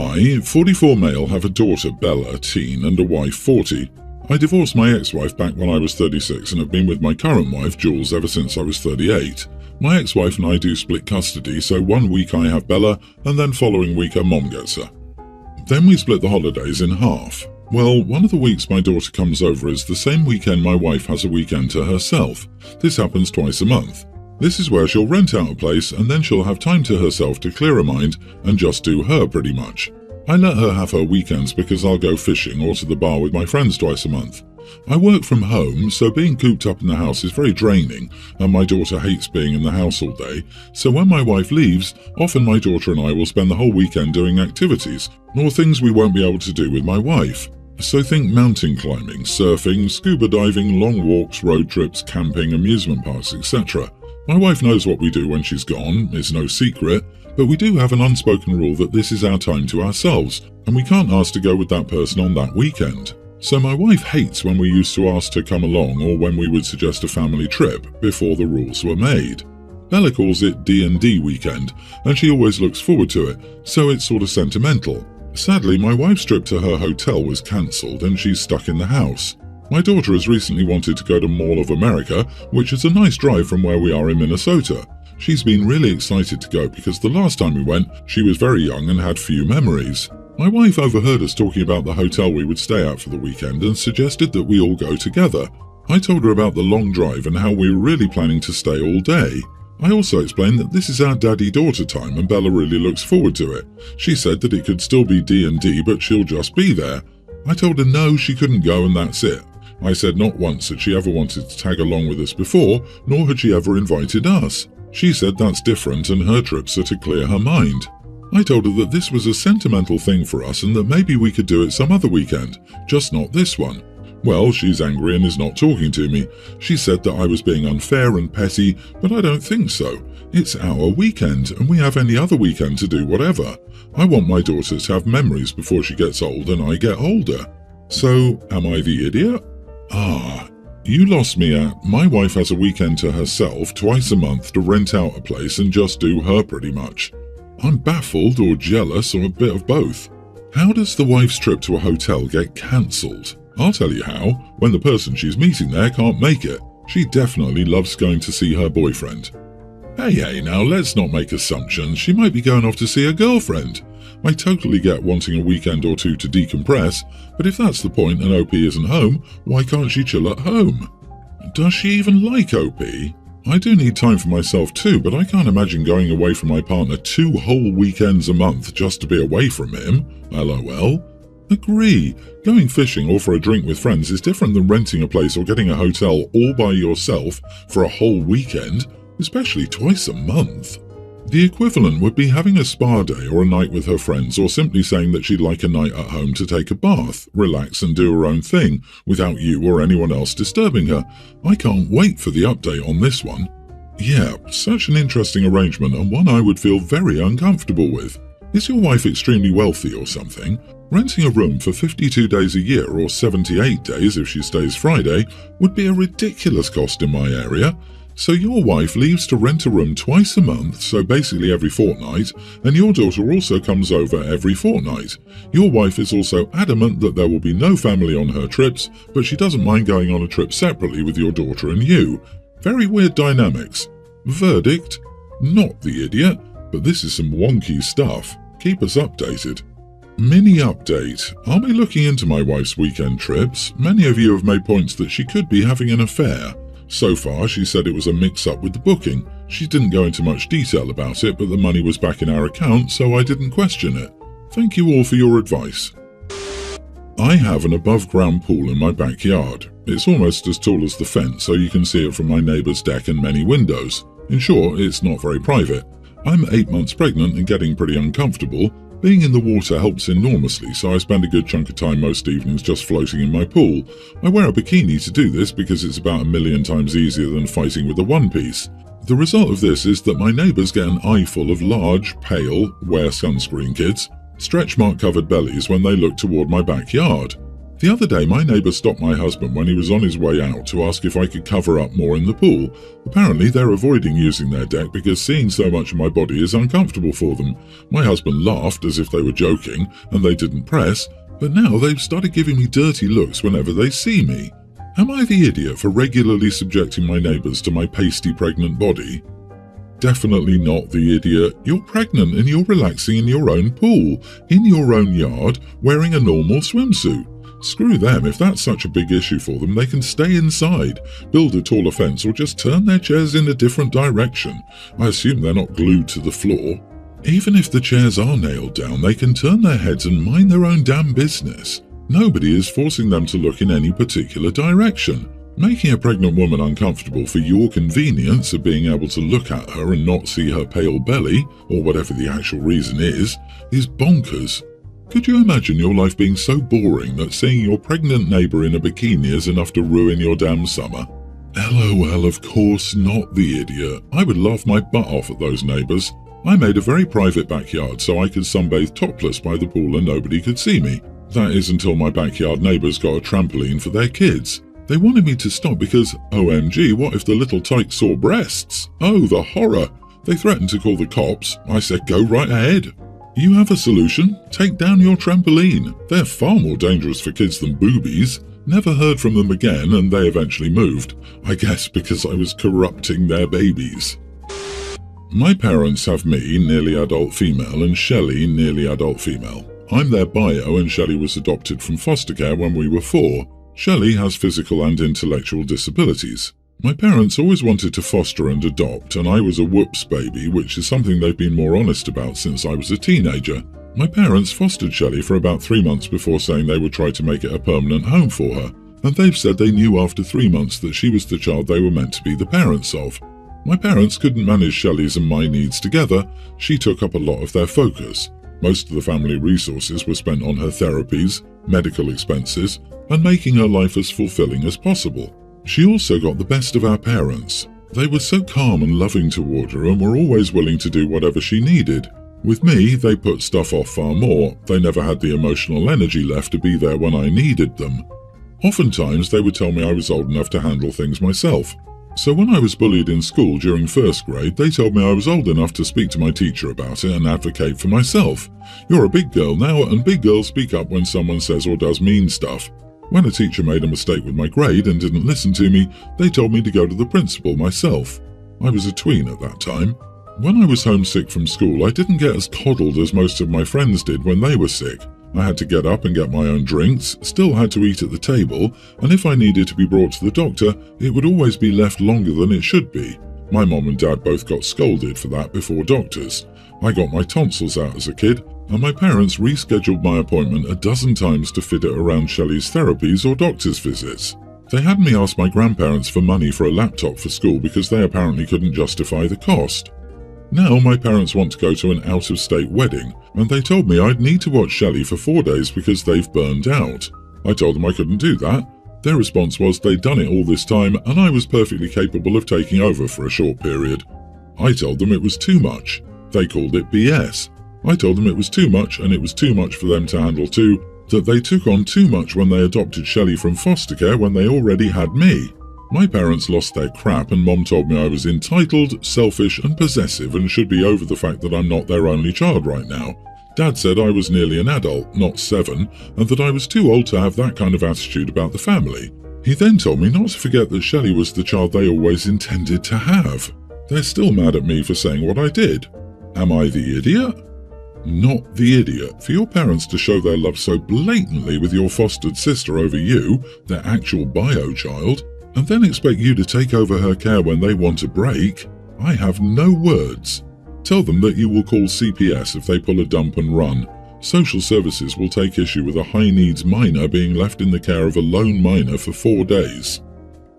I, 44 male, have a daughter, Bella, teen, and a wife, 40. I divorced my ex-wife back when I was 36 and have been with my current wife, Jules, ever since I was 38. My ex-wife and I do split custody, so one week I have Bella, and then following week her mom gets her. Then we split the holidays in half. Well, one of the weeks my daughter comes over is the same weekend my wife has a weekend to herself. This happens twice a month. This is where she'll rent out a place and then she'll have time to herself to clear her mind and just do her pretty much. I let her have her weekends because I'll go fishing or to the bar with my friends twice a month. I work from home, so being cooped up in the house is very draining, and my daughter hates being in the house all day, so when my wife leaves, often my daughter and I will spend the whole weekend doing activities, or things we won't be able to do with my wife. So think mountain climbing, surfing, scuba diving, long walks, road trips, camping, amusement parks, etc. My wife knows what we do when she's gone, it's no secret, but we do have an unspoken rule that this is our time to ourselves, and we can't ask to go with that person on that weekend. So my wife hates when we used to ask to come along or when we would suggest a family trip before the rules were made. Bella calls it D&D weekend, and she always looks forward to it, so it's sort of sentimental. Sadly, my wife's trip to her hotel was cancelled and she's stuck in the house. My daughter has recently wanted to go to Mall of America, which is a nice drive from where we are in Minnesota. She's been really excited to go because the last time we went, she was very young and had few memories. My wife overheard us talking about the hotel we would stay at for the weekend and suggested that we all go together. I told her about the long drive and how we were really planning to stay all day. I also explained that this is our daddy-daughter time and Bella really looks forward to it. She said that it could still be D&D, but she'll just be there. I told her no, she couldn't go and that's it. I said not once had she ever wanted to tag along with us before, nor had she ever invited us. She said that's different and her trips are to clear her mind. I told her that this was a sentimental thing for us and that maybe we could do it some other weekend, just not this one. Well, she's angry and is not talking to me. She said that I was being unfair and petty, but I don't think so. It's our weekend and we have any other weekend to do whatever. I want my daughter to have memories before she gets old and I get older. So, am I the idiot? You lost me at my wife has a weekend to herself twice a month to rent out a place and just do her pretty much. I'm baffled or jealous or a bit of both. How does the wife's trip to a hotel get cancelled? I'll tell you how, when the person she's meeting there can't make it. She definitely loves going to see her boyfriend. Hey, now let's not make assumptions. She might be going off to see her girlfriend. I totally get wanting a weekend or two to decompress, but if that's the point and OP isn't home, why can't she chill at home? Does she even like OP? I do need time for myself too, but I can't imagine going away from my partner 2 whole weekends a month just to be away from him. LOL. Agree. Going fishing or for a drink with friends is different than renting a place or getting a hotel all by yourself for a whole weekend, especially twice a month. The equivalent would be having a spa day or a night with her friends, or simply saying that she'd like a night at home to take a bath, relax and do her own thing, without you or anyone else disturbing her. I can't wait for the update on this one. Yeah, such an interesting arrangement and one I would feel very uncomfortable with. Is your wife extremely wealthy or something? Renting a room for 52 days a year, or 78 days if she stays Friday, would be a ridiculous cost in my area. So your wife leaves to rent a room twice a month, so basically every fortnight, and your daughter also comes over every fortnight. Your wife is also adamant that there will be no family on her trips, but she doesn't mind going on a trip separately with your daughter and you. Very weird dynamics. Verdict? Not the idiot, but this is some wonky stuff. Keep us updated. Mini update. I'll be looking into my wife's weekend trips. Many of you have made points that she could be having an affair. So far, she said it was a mix-up with the booking. She didn't go into much detail about it, but the money was back in our account, so I didn't question it. Thank you all for your advice. I have an above-ground pool in my backyard. It's almost as tall as the fence, so you can see it from my neighbour's deck and many windows. In short, it's not very private. I'm 8 months pregnant and getting pretty uncomfortable. Being in the water helps enormously, so I spend a good chunk of time most evenings just floating in my pool. I wear a bikini to do this because it's about 1,000,000 times easier than fighting with a one-piece. The result of this is that my neighbours get an eyeful of large, pale, wear sunscreen kids, stretch mark covered bellies when they look toward my backyard. The other day, my neighbour stopped my husband when he was on his way out to ask if I could cover up more in the pool. Apparently, they're avoiding using their deck because seeing so much of my body is uncomfortable for them. My husband laughed as if they were joking, and they didn't press, but now they've started giving me dirty looks whenever they see me. Am I the idiot for regularly subjecting my neighbours to my pasty pregnant body? Definitely not the idiot. You're pregnant and you're relaxing in your own pool, in your own yard, wearing a normal swimsuit. Screw them. If that's such a big issue for them, they can stay inside, build a taller fence, or just turn their chairs in a different direction. I assume they're not glued to the floor. Even if the chairs are nailed down, they can turn their heads and mind their own damn business. Nobody is forcing them to look in any particular direction. Making a pregnant woman uncomfortable for your convenience of being able to look at her and not see her pale belly, or whatever the actual reason is bonkers. Could you imagine your life being so boring that seeing your pregnant neighbour in a bikini is enough to ruin your damn summer? LOL, of course not the idiot. I would laugh my butt off at those neighbours. I made a very private backyard so I could sunbathe topless by the pool and nobody could see me. That is until my backyard neighbours got a trampoline for their kids. They wanted me to stop because, OMG, what if the little tyke saw breasts? Oh, the horror! They threatened to call the cops. I said, go right ahead. You have a solution? Take down your trampoline. They're far more dangerous for kids than boobies. Never heard from them again and they eventually moved. I guess because I was corrupting their babies. My parents have me, nearly adult female, and Shelley, nearly adult female. I'm their bio and Shelley was adopted from foster care when we were 4. Shelley has physical and intellectual disabilities. My parents always wanted to foster and adopt, and I was a whoops baby, which is something they've been more honest about since I was a teenager. My parents fostered Shelley for about 3 months before saying they would try to make it a permanent home for her, and they've said they knew after 3 months that she was the child they were meant to be the parents of. My parents couldn't manage Shelley's and my needs together. She took up a lot of their focus. Most of the family resources were spent on her therapies, medical expenses, and making her life as fulfilling as possible. She also got the best of our parents. They were so calm and loving toward her and were always willing to do whatever she needed. With me, they put stuff off far more. They never had the emotional energy left to be there when I needed them. Oftentimes, they would tell me I was old enough to handle things myself. So when I was bullied in school during 1st grade, they told me I was old enough to speak to my teacher about it and advocate for myself. You're a big girl now, and big girls speak up when someone says or does mean stuff. When a teacher made a mistake with my grade and didn't listen to me, they told me to go to the principal myself. I was a tween at that time. When I was homesick from school, I didn't get as coddled as most of my friends did when they were sick. I had to get up and get my own drinks, still had to eat at the table, and if I needed to be brought to the doctor, it would always be left longer than it should be. My mom and dad both got scolded for that before doctors. I got my tonsils out as a kid, and my parents rescheduled my appointment a dozen times to fit it around Shelley's therapies or doctor's visits. They had me ask my grandparents for money for a laptop for school because they apparently couldn't justify the cost. Now my parents want to go to an out-of-state wedding, and they told me I'd need to watch Shelley for 4 days because they've burned out. I told them I couldn't do that. Their response was they'd done it all this time and I was perfectly capable of taking over for a short period. I told them it was too much. They called it BS. I told them it was too much and it was too much for them to handle too, that they took on too much when they adopted Shelley from foster care when they already had me. My parents lost their crap and Mom told me I was entitled, selfish and possessive and should be over the fact that I'm not their only child right now. Dad said I was nearly an adult, not 7, and that I was too old to have that kind of attitude about the family. He then told me not to forget that Shelley was the child they always intended to have. They're still mad at me for saying what I did. Am I the idiot? Not the idiot. For your parents to show their love so blatantly with your fostered sister over you, their actual bio child, and then expect you to take over her care when they want a break, I have no words. Tell them that you will call CPS if they pull a dump and run. Social services will take issue with a high-needs minor being left in the care of a lone minor for 4 days.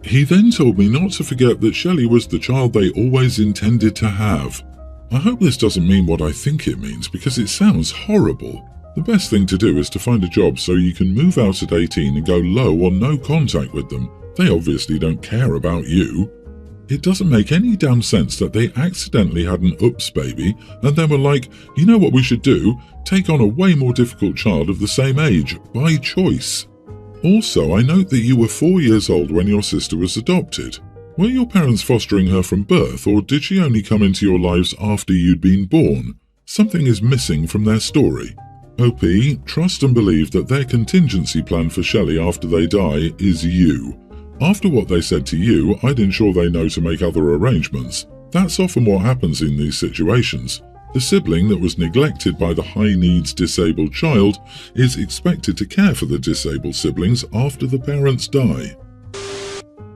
He then told me not to forget that Shelley was the child they always intended to have. I hope this doesn't mean what I think it means because it sounds horrible. The best thing to do is to find a job so you can move out at 18 and go low or no contact with them. They obviously don't care about you. It doesn't make any damn sense that they accidentally had an oops baby and then were like, you know what we should do? Take on a way more difficult child of the same age, by choice. Also, I note that you were 4 years old when your sister was adopted. Were your parents fostering her from birth, or did she only come into your lives after you'd been born? Something is missing from their story. OP, trust and believe that their contingency plan for Shelley after they die is you. After what they said to you, I'd ensure they know to make other arrangements. That's often what happens in these situations. The sibling that was neglected by the high-needs disabled child is expected to care for the disabled siblings after the parents die.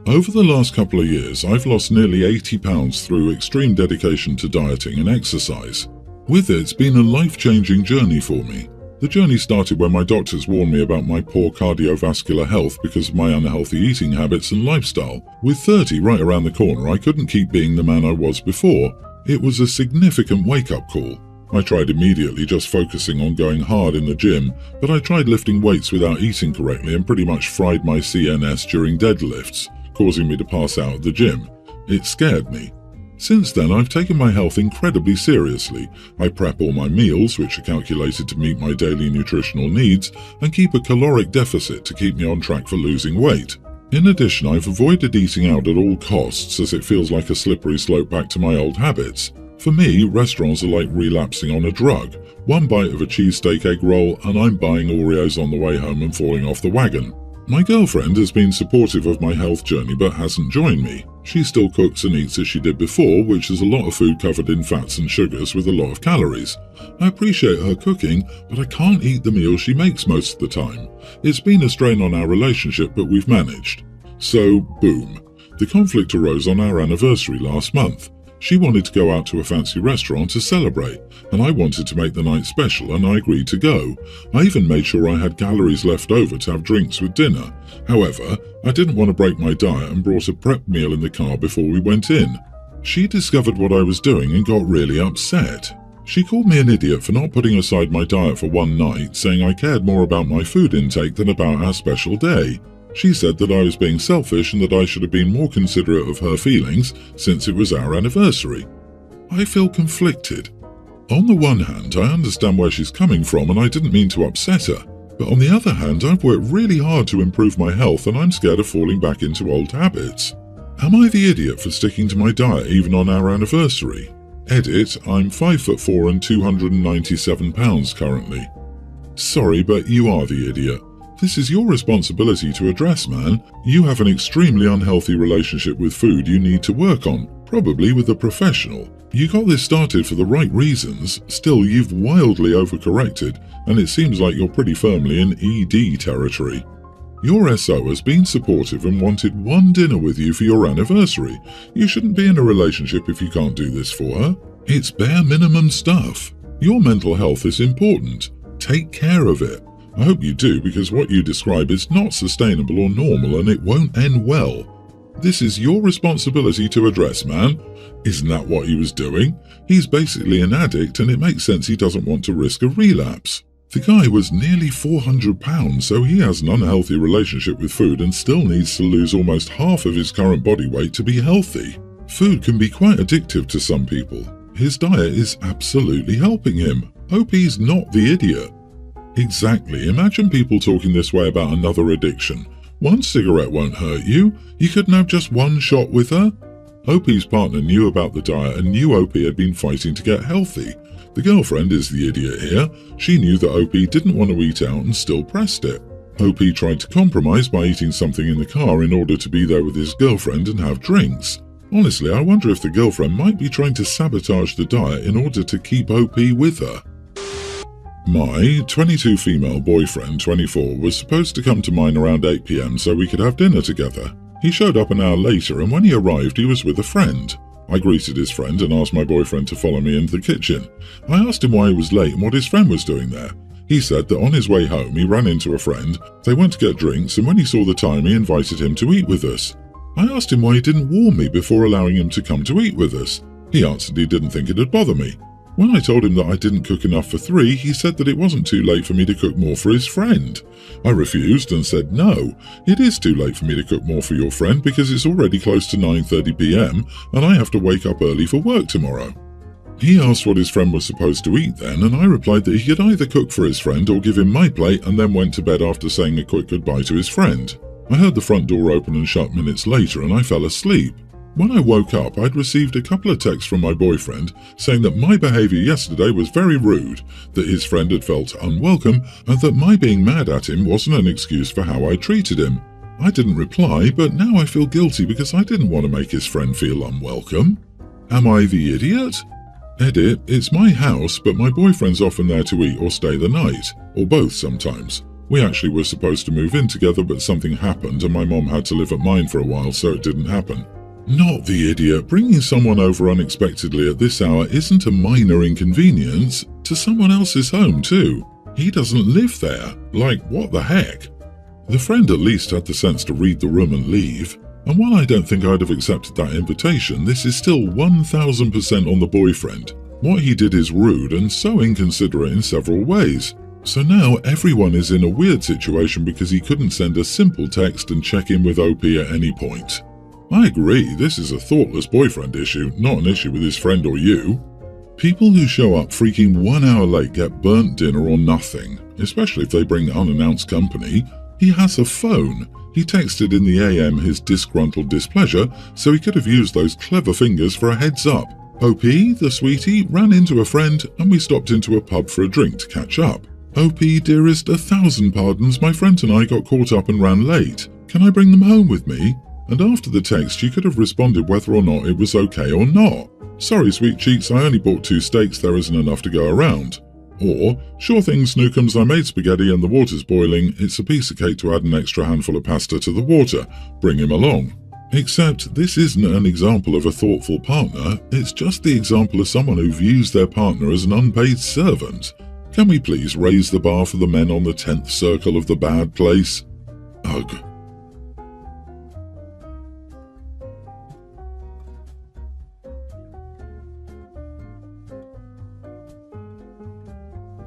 Over the last couple of years, I've lost nearly 80 pounds through extreme dedication to dieting and exercise. With it, it's been a life-changing journey for me. The journey started when my doctors warned me about my poor cardiovascular health because of my unhealthy eating habits and lifestyle. With 30 right around the corner, I couldn't keep being the man I was before. It was a significant wake-up call. I tried immediately just focusing on going hard in the gym, but I tried lifting weights without eating correctly and pretty much fried my CNS during deadlifts, causing me to pass out at the gym. It scared me. Since then, I've taken my health incredibly seriously. I prep all my meals, which are calculated to meet my daily nutritional needs, and keep a caloric deficit to keep me on track for losing weight. In addition, I've avoided eating out at all costs, as it feels like a slippery slope back to my old habits. For me, restaurants are like relapsing on a drug. One bite of a cheesesteak egg roll, and I'm buying Oreos on the way home and falling off the wagon. My girlfriend has been supportive of my health journey but hasn't joined me. She still cooks and eats as she did before, which is a lot of food covered in fats and sugars with a lot of calories. I appreciate her cooking, but I can't eat the meals she makes most of the time. It's been a strain on our relationship, but we've managed. So, boom. The conflict arose on our anniversary last month. She wanted to go out to a fancy restaurant to celebrate, and I wanted to make the night special, and I agreed to go. I even made sure I had calories left over to have drinks with dinner. However, I didn't want to break my diet and brought a prep meal in the car before we went in. She discovered what I was doing and got really upset. She called me an idiot for not putting aside my diet for one night, saying I cared more about my food intake than about our special day. She said that I was being selfish and that I should have been more considerate of her feelings since it was our anniversary. I feel conflicted. On the one hand, I understand where she's coming from and I didn't mean to upset her. But on the other hand, I've worked really hard to improve my health and I'm scared of falling back into old habits. Am I the idiot for sticking to my diet even on our anniversary? Edit, I'm 5'4" and 297 pounds currently. Sorry, but you are the idiot. This is your responsibility to address, man. You have an extremely unhealthy relationship with food you need to work on, probably with a professional. You got this started for the right reasons, still you've wildly overcorrected, and it seems like you're pretty firmly in ED territory. Your SO has been supportive and wanted one dinner with you for your anniversary. You shouldn't be in a relationship if you can't do this for her. It's bare minimum stuff. Your mental health is important. Take care of it. I hope you do, because what you describe is not sustainable or normal and it won't end well. This is your responsibility to address, man. Isn't that what he was doing? He's basically an addict and it makes sense he doesn't want to risk a relapse. The guy was nearly 400 pounds, so he has an unhealthy relationship with food and still needs to lose almost half of his current body weight to be healthy. Food can be quite addictive to some people. His diet is absolutely helping him. Hope he's not the idiot. Exactly. Imagine people talking this way about another addiction. One cigarette won't hurt you. You couldn't have just one shot with her. OP's partner knew about the diet and knew OP had been fighting to get healthy. The girlfriend is the idiot here. She knew that OP didn't want to eat out and still pressed it. OP tried to compromise by eating something in the car in order to be there with his girlfriend and have drinks. Honestly, I wonder if the girlfriend might be trying to sabotage the diet in order to keep OP with her. My 22 female boyfriend, 24, was supposed to come to mine around 8 PM so we could have dinner together. He showed up an hour later and when he arrived he was with a friend. I greeted his friend and asked my boyfriend to follow me into the kitchen. I asked him why he was late and what his friend was doing there. He said that on his way home he ran into a friend, they went to get drinks and when he saw the time he invited him to eat with us. I asked him why he didn't warn me before allowing him to come to eat with us. He answered he didn't think it'd bother me. When I told him that I didn't cook enough for 3, he said that it wasn't too late for me to cook more for his friend. I refused and said no, it is too late for me to cook more for your friend because it's already close to 9:30 PM and I have to wake up early for work tomorrow. He asked what his friend was supposed to eat then, and I replied that he could either cook for his friend or give him my plate, and then went to bed after saying a quick goodbye to his friend. I heard the front door open and shut minutes later, and I fell asleep. When I woke up, I'd received a couple of texts from my boyfriend saying that my behaviour yesterday was very rude, that his friend had felt unwelcome, and that my being mad at him wasn't an excuse for how I treated him. I didn't reply, but now I feel guilty because I didn't want to make his friend feel unwelcome. Am I the idiot? Edit, it's my house, but my boyfriend's often there to eat or stay the night, or both sometimes. We actually were supposed to move in together, but something happened and my mom had to live at mine for a while, so it didn't happen. Not the idiot. Bringing someone over unexpectedly at this hour isn't a minor inconvenience. To someone else's home, too. He doesn't live there. Like, what the heck? The friend at least had the sense to read the room and leave. And while I don't think I'd have accepted that invitation, this is still 1000% on the boyfriend. What he did is rude and so inconsiderate in several ways. So now everyone is in a weird situation because he couldn't send a simple text and check in with OP at any point. I agree, this is a thoughtless boyfriend issue, not an issue with his friend or you. People who show up freaking 1 hour late get burnt dinner or nothing, especially if they bring unannounced company. He has a phone. He texted in the AM his disgruntled displeasure, so he could have used those clever fingers for a heads up. OP, the sweetie, ran into a friend and we stopped into a pub for a drink to catch up. OP, dearest, 1,000 pardons, my friend and I got caught up and ran late. Can I bring them home with me? And after the text, you could have responded whether or not it was okay or not. Sorry, sweet cheeks, I only bought 2 steaks, there isn't enough to go around. Or, sure thing, Snookums, I made spaghetti and the water's boiling, it's a piece of cake to add an extra handful of pasta to the water. Bring him along. Except, this isn't an example of a thoughtful partner, it's just the example of someone who views their partner as an unpaid servant. Can we please raise the bar for the men on the 10th circle of the bad place? Ugh.